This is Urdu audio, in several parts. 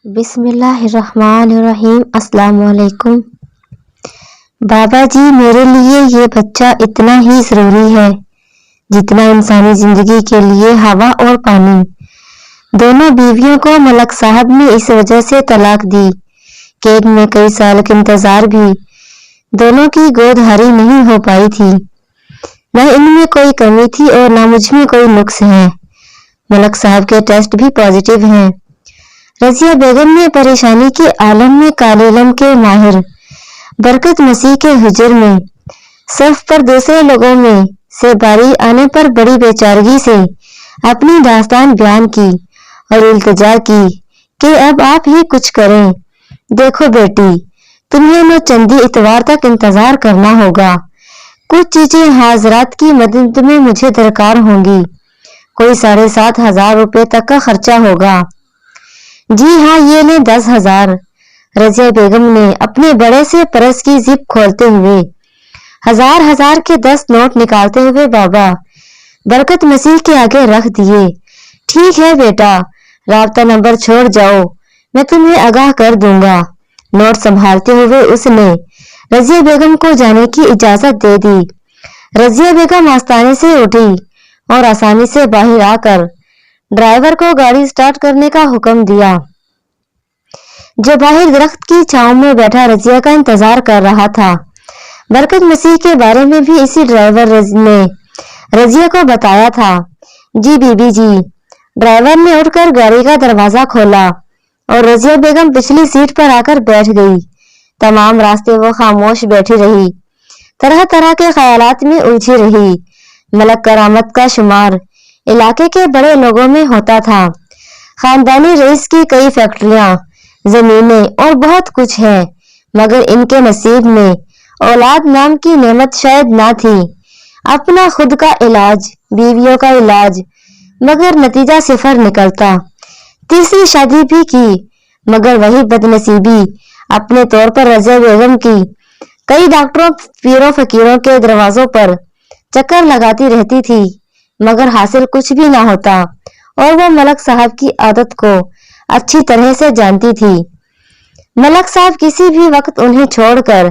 بسم اللہ الرحمن الرحیم۔ السلام علیکم بابا جی، میرے لیے یہ بچہ اتنا ہی ضروری ہے جتنا انسانی زندگی کے لیے ہوا اور پانی۔ دونوں بیویوں کو ملک صاحب نے اس وجہ سے طلاق دی کہ ان میں کئی سال کا انتظار بھی دونوں کی گود ہاری نہیں ہو پائی تھی۔ نہ ان میں کوئی کمی تھی اور نہ مجھ میں کوئی نقص ہے۔ ملک صاحب کے ٹیسٹ بھی پازیٹیو ہیں۔ رضیہ بیگم نے پریشانی کے عالم میں کالے علم کے ماہر برکت مسیح کے حجر میں صف پر دوسرے لوگوں میں سے باری آنے پر بڑی بےچارگی سے اپنی داستان بیان کی اور التجا کی کہ اب آپ ہی کچھ کریں۔ دیکھو بیٹی، تمہیں نو چندی اتوار تک انتظار کرنا ہوگا۔ کچھ چیزیں حاضرات کی مدد میں مجھے درکار ہوں گی۔ کوئی 7,500 روپے تک کا خرچہ ہوگا۔ جی ہاں، یہ لیں 10,000۔ رضیہ بیگم نے اپنے بڑے سے پرس کی زپ کھولتے ہوئے ہزار کے 10 نوٹ نکالتے ہوئے بابا برکت مسیح کے آگے رکھ دیے۔ ٹھیک ہے بیٹا، رابطہ نمبر چھوڑ جاؤ، میں تمہیں آگاہ کر دوں گا۔ نوٹ سنبھالتے ہوئے اس نے رضیہ بیگم کو جانے کی اجازت دے دی۔ رضیہ بیگم آستانے سے اٹھی اور آسانی سے باہر آ کر ڈرائیور کو گاڑی سٹارٹ کرنے کا حکم دیا، جو باہر درخت کی چھاؤں میں بیٹھا رضیہ کا انتظار کر رہا تھا۔ برکت مسیح کے بارے میں بھی اسی ڈرائیور نے رضیہ کو بتایا تھا۔ جی بی بی جی۔ ڈرائیور نے اٹھ کر گاڑی کا دروازہ کھولا اور رضیہ بیگم پچھلی سیٹ پر آ کر بیٹھ گئی۔ تمام راستے وہ خاموش بیٹھی رہی، طرح طرح کے خیالات میں الجھی رہی۔ ملک کرامت کا شمار علاقے کے بڑے لوگوں میں ہوتا تھا۔ خاندانی رئیس کی کئی فیکٹریاں، زمینیں اور بہت کچھ ہے، مگر ان کے نصیب میں اولاد نام کی نعمت شاید نہ تھی۔ اپنا خود کا علاج، بیویوں کا علاج، مگر نتیجہ صفر نکلتا۔ تیسری شادی بھی کی، مگر وہی بدنصیبی اپنے طور پر رضیہ بیگم کی کئی ڈاکٹروں پیروں فقیروں کے دروازوں پر چکر لگاتی رہتی تھی، مگر حاصل کچھ بھی نہ ہوتا، اور وہ ملک صاحب کی عادت کو اچھی طرح سے جانتی تھی۔ ملک صاحب کسی بھی وقت انہیں چھوڑ کر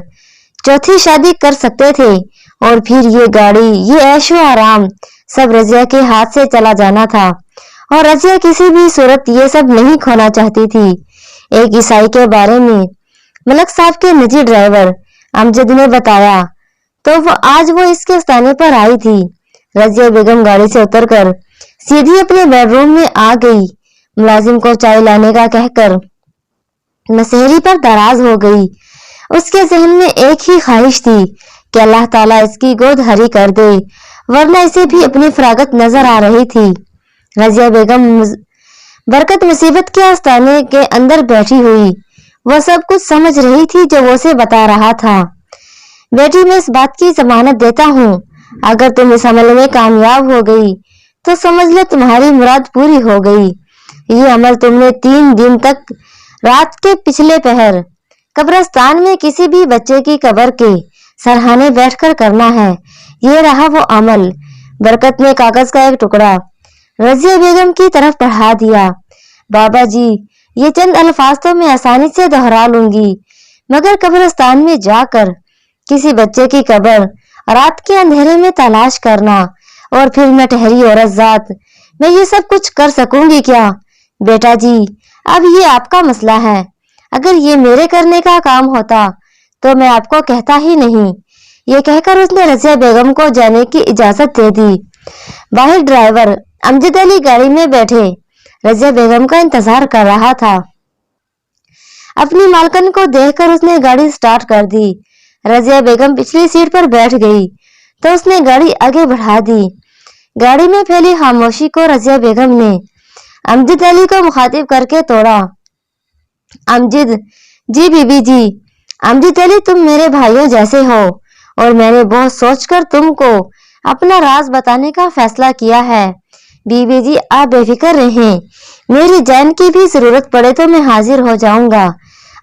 چوتھی شادی کر سکتے تھے، اور پھر یہ گاڑی، یہ عیش و آرام سب رضیہ کے ہاتھ سے چلا جانا تھا، اور رضیہ کسی بھی صورت یہ سب نہیں کھونا چاہتی تھی۔ ایک عیسائی کے بارے میں ملک صاحب کے نجی ڈرائیور امجد نے بتایا تو آج وہ اس کے استانے پر آئی تھی۔ رضیہ بیگم گاڑی سے اتر کر سیدھی اپنے بیڈ روم میں آ گئی۔ ملازم کو چائے لانے کا کہہ کر مسحری پر دراز ہو گئی۔ اس کے ذہن میں ایک ہی خواہش تھی کہ اللہ تعالیٰ اس کی گود ہری کر دے، ورنہ اسے بھی اپنی فراغت نظر آ رہی تھی۔ رضیہ بیگم برکت مصیبت کے آستانے کے اندر بیٹھی ہوئی وہ سب کچھ سمجھ رہی تھی جو وہ اسے بتا رہا تھا۔ بیٹی، میں اس بات کی ضمانت دیتا ہوں، اگر تم اس عمل میں کامیاب ہو گئی تو سمجھ لے تمہاری مراد پوری ہو گئی۔ یہ عمل تم نے 3 دن تک رات کے پچھلے پہر قبرستان میں کسی بھی بچے کی قبر کے سرہانے بیٹھ کر کرنا ہے۔ یہ رہا وہ عمل۔ برکت نے کاغذ کا ایک ٹکڑا رضیہ بیگم کی طرف پڑھا دیا۔ بابا جی، یہ چند الفاظ تو میں آسانی سے دہرا لوں گی، مگر قبرستان میں جا کر کسی بچے کی قبر رات کے اندھیرے میں تلاش کرنا، اور پھر میں ٹھہری عورت ذات، میں یہ سب کچھ کر سکوں گی کیا؟ بیٹا جی، اب یہ آپ کا مسئلہ ہے۔ اگر یہ میرے کرنے کا کام ہوتا تو میں آپ کو کہتا ہی نہیں۔ یہ کہہ کر اس نے رضیہ بیگم کو جانے کی اجازت دے دی۔ باہر ڈرائیور امجد علی گاڑی میں بیٹھے رضیہ بیگم کا انتظار کر رہا تھا۔ اپنی مالکن کو دیکھ کر اس نے گاڑی سٹارٹ کر دی۔ رضیہ بیگم پچھلی سیٹ پر بیٹھ گئی تو اس نے گاڑی آگے بڑھا دی۔ گاڑی میں پھیلی خاموشی کو رضیہ بیگم نے امجد علی کو مخاطب کر کے توڑا۔ امجد جی بی بی جی۔ امجد علی، تم میرے بھائیوں جیسے ہو، اور میں نے بہت سوچ کر تم کو اپنا راز بتانے کا فیصلہ کیا ہے۔ بی بی جی، آپ بے فکر رہیں، میری جان کی بھی ضرورت پڑے تو میں حاضر ہو جاؤں گا۔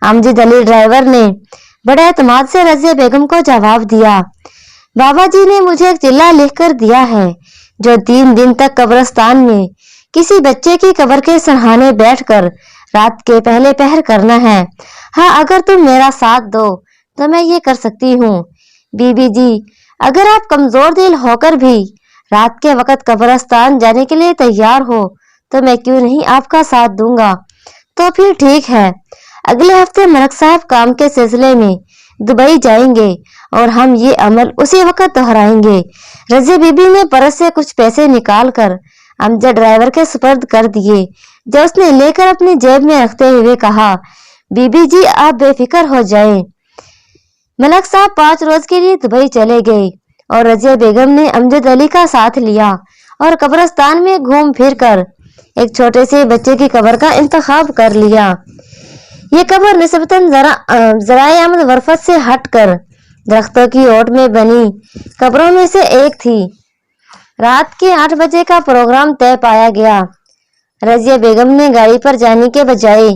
امجد علی ڈرائیور نے بڑے اعتماد سے رضیہ بیگم کو جواب دیا۔ بابا جی نے مجھے ایک چلہ لکھ کر دیا ہے جو 3 دن تک قبرستان میں کسی بچے کی قبر کے سرہانے بیٹھ کر رات کے پہلے پہر کرنا ہے۔ ہاں اگر تم میرا ساتھ دو تو میں یہ کر سکتی ہوں۔ بی بی جی اگر آپ کمزور دل ہو کر بھی رات کے وقت قبرستان جانے کے لیے تیار ہو تو میں کیوں نہیں آپ کا ساتھ دوں گا۔ تو پھر ٹھیک ہے، اگلے ہفتے ملک صاحب کام کے سلسلے میں دبئی جائیں گے اور ہم یہ عمل اسی وقت دہرائیں گے۔ رضیہ بی بی نے پرس سے کچھ پیسے نکال کر امجد ڈرائیور کے سپرد کر دیے، جو اس نے لے کر اپنی جیب میں رکھتے ہوئے کہا، بی بی جی آپ بے فکر ہو جائیں۔ ملک صاحب 5 روز کے لیے دبئی چلے گئے اور رضیہ بیگم نے امجد علی کا ساتھ لیا اور قبرستان میں گھوم پھر کر ایک چھوٹے سے بچے کی قبر کا انتخاب کر لیا۔ یہ قبر نسبتاً ذرائع آمد و رفت سے ہٹ کر درختوں کی اوٹ میں بنی قبروں میں سے ایک تھی۔ رات کے 8 بجے کا پروگرام طے پایا گیا۔ رضیہ بیگم نے گاڑی پر جانے کے بجائے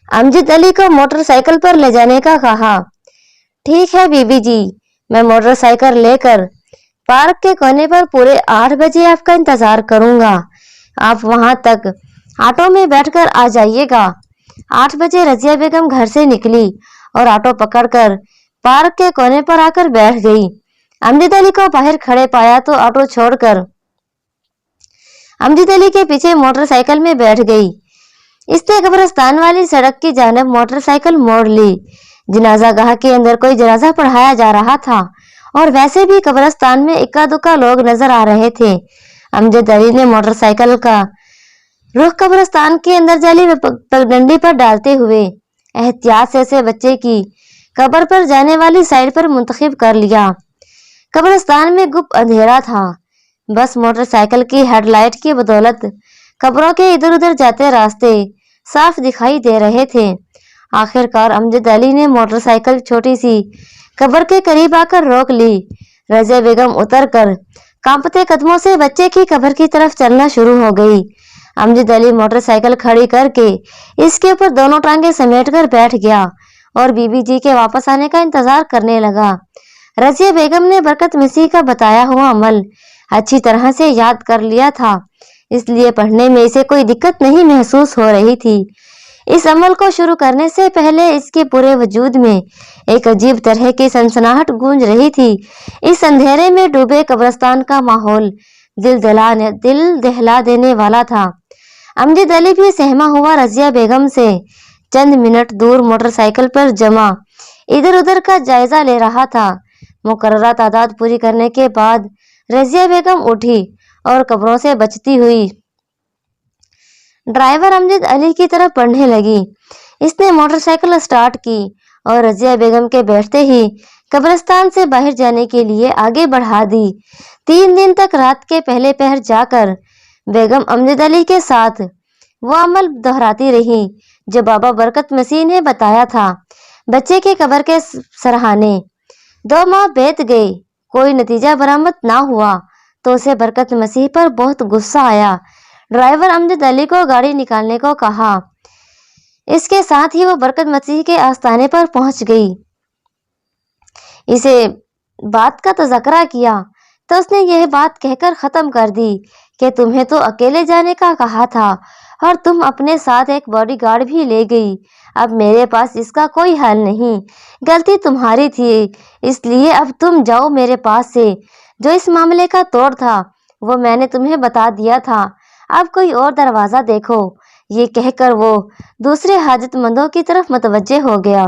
امجد علی کو موٹر سائیکل پر لے جانے کا کہا۔ ٹھیک ہے بی بی جی، میں موٹر سائیکل لے کر پارک کے کونے پر پورے 8 بجے آپ کا انتظار کروں گا۔ آپ وہاں تک آٹو میں بیٹھ کر آ جائیے گا۔ 8 بجے رضیہ بیگم گھر سے نکلی اور آٹو پکڑ کر پارک کے کونے پر آ کر بیٹھ گئی۔ امجد علی کو باہر کھڑے پایا تو آٹو چھوڑ کر امجد علی کے پیچھے موٹر سائیکل میں بیٹھ گئی۔ اس نے قبرستان والی سڑک کی جانب موٹر سائیکل موڑ لی۔ جنازہ گاہ کے اندر کوئی جنازہ پڑھایا جا رہا تھا اور ویسے بھی قبرستان میں اکا دکا لوگ نظر آ رہے تھے۔ امجد علی نے موٹر سائیکل کا رخ قبرستان کے اندر جالی میں پگڈنڈی پر ڈالتے ہوئے احتیاط سے اسے بچے کی قبر پر جانے والی سائیڈ پر منتخب کر لیا۔ قبرستان میں گپ اندھیرا تھا، بس موٹر سائیکل کی ہیڈ لائٹ کی بدولت قبروں کے ادھر ادھر جاتے راستے صاف دکھائی دے رہے تھے۔ آخر کار امجد علی نے موٹر سائیکل چھوٹی سی قبر کے قریب آ کر روک لی۔ رضیہ بیگم اتر کر کانپتے قدموں سے بچے کی قبر کی طرف چلنا شروع ہو گئی۔ امجد علی موٹر سائیکل کھڑی کر کے اس کے اوپر دونوں ٹانگیں سمیٹ کر بیٹھ گیا اور بی بی جی کے واپس آنے کا انتظار کرنے لگا۔ رضیہ بیگم نے برکت مسیح کا بتایا ہوا عمل اچھی طرح سے یاد کر لیا تھا، اس لیے پڑھنے میں اسے کوئی دقت نہیں محسوس ہو رہی تھی۔ اس عمل کو شروع کرنے سے پہلے اس کے پورے وجود میں ایک عجیب طرح کی سنسناہٹ گونج رہی تھی۔ اس اندھیرے میں ڈوبے قبرستان کا ماحول دل دہلا دینے والا تھا۔ امجد علی بھی سہما ہوا رضیہ بیگم سے چند منٹ دور موٹر سائیکل پر جمع ادھر ادھر کا جائزہ لے رہا تھا۔ مقررہ تعداد پوری کرنے کے بعد رضیہ بیگم اٹھی اور قبروں سے بچتی ہوئی ڈرائیور امجد علی کی طرف بڑھنے لگی۔ اس نے موٹر سائیکل سٹارٹ کی اور رضیہ بیگم کے بیٹھتے ہی قبرستان سے باہر جانے کے لیے آگے بڑھا دی۔ 3 دن تک رات کے پہلے پہر جا کر بیگم امجد علی کے ساتھ وہ عمل دہراتی رہی جو بابا برکت مسیح نے بتایا تھا۔ بچے کی قبر کے سرہانے 2 ماہ بیت گئے، کوئی نتیجہ برآمد نہ ہوا تو اسے برکت مسیح پر بہت غصہ آیا۔ ڈرائیور امجد علی کو گاڑی نکالنے کو کہا۔ اس کے ساتھ ہی وہ برکت مسیح کے آستانے پر پہنچ گئی۔ اسے بات کا تذکرہ کیا تو اس نے یہ بات کہہ کر ختم کر دی کہ تمہیں تو اکیلے جانے کا کہا تھا اور تم اپنے ساتھ ایک باڈی گارڈ بھی لے گئی۔ اب میرے پاس اس کا کوئی حل نہیں، غلطی تمہاری تھی، اس لیے اب تم جاؤ میرے پاس سے۔ جو اس معاملے کا توڑ تھا وہ میں نے تمہیں بتا دیا تھا، اب کوئی اور دروازہ دیکھو۔ یہ کہہ کر وہ دوسرے حاجت مندوں کی طرف متوجہ ہو گیا۔